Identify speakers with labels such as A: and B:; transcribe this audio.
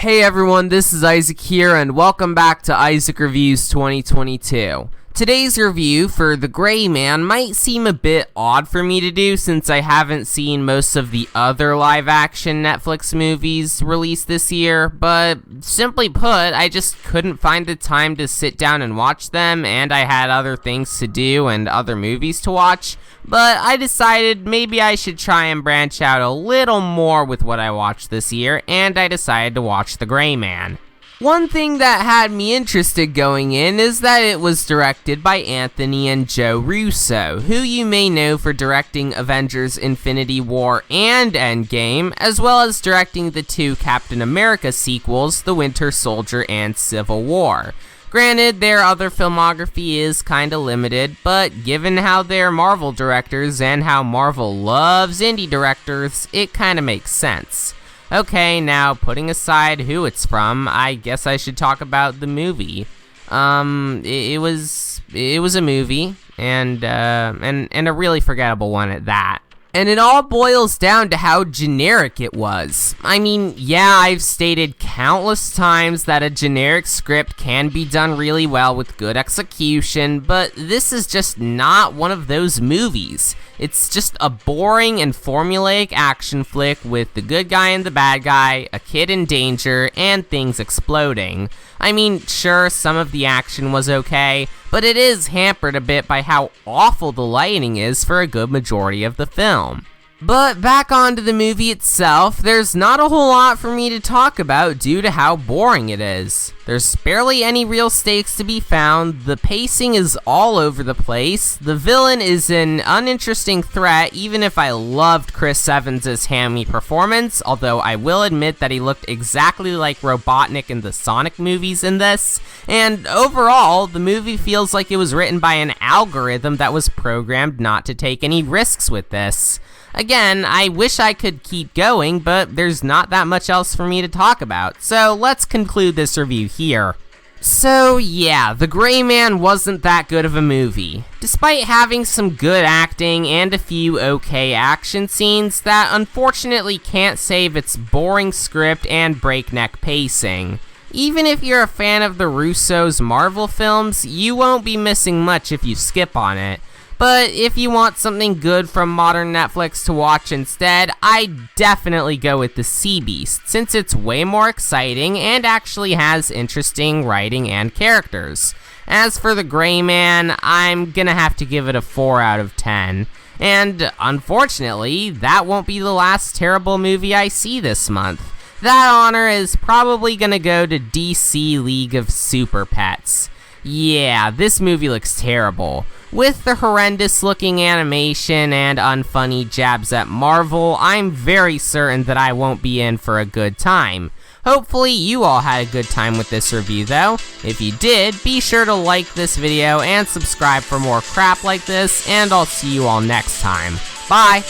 A: Hey everyone, this is Isaac here, and welcome back to Isaac Reviews 2022. Today's review for The Gray Man might seem a bit odd for me to do since I haven't seen most of the other live-action Netflix movies released this year, but simply put, I just couldn't find the time to sit down and watch them, and I had other things to do and other movies to watch, but I decided maybe I should try and branch out a little more with what I watched this year, and I decided to watch The Gray Man. One thing that had me interested going in is that it was directed by Anthony and Joe Russo, who you may know for directing Avengers Infinity War and Endgame, as well as directing the two Captain America sequels, The Winter Soldier and Civil War. Granted, their other filmography is kinda limited, but given how they're Marvel directors and how Marvel loves indie directors, it kinda makes sense. Okay, now putting aside who it's from, I guess I should talk about the movie. It was a movie, and a really forgettable one at that. And it all boils down to how generic it was. I mean, yeah, I've stated countless times that a generic script can be done really well with good execution, but this is just not one of those movies. It's just a boring and formulaic action flick with the good guy and the bad guy, a kid in danger, and things exploding. I mean, sure, some of the action was okay, but it is hampered a bit by how awful the lighting is for a good majority of the film. But back onto the movie itself, there's not a whole lot for me to talk about due to how boring it is. There's barely any real stakes to be found, the pacing is all over the place, the villain is an uninteresting threat even if I loved Chris Evans' hammy performance, although I will admit that he looked exactly like Robotnik in the Sonic movies in this, and overall, the movie feels like it was written by an algorithm that was programmed not to take any risks with this. Again, I wish I could keep going, but there's not that much else for me to talk about, so let's conclude this review here. So yeah, The Gray Man wasn't that good of a movie. Despite having some good acting and a few okay action scenes, that unfortunately can't save its boring script and breakneck pacing. Even if you're a fan of the Russo's Marvel films, you won't be missing much if you skip on it. But if you want something good from modern Netflix to watch instead, I'd definitely go with The Sea Beast, since it's way more exciting and actually has interesting writing and characters. As for The Gray Man, I'm gonna have to give it a 4 out of 10. And unfortunately, that won't be the last terrible movie I see this month. That honor is probably gonna go to DC League of Super Pets. Yeah, this movie looks terrible. With the horrendous looking animation and unfunny jabs at Marvel, I'm very certain that I won't be in for a good time. Hopefully you all had a good time with this review though. If you did, be sure to like this video and subscribe for more crap like this, and I'll see you all next time. Bye!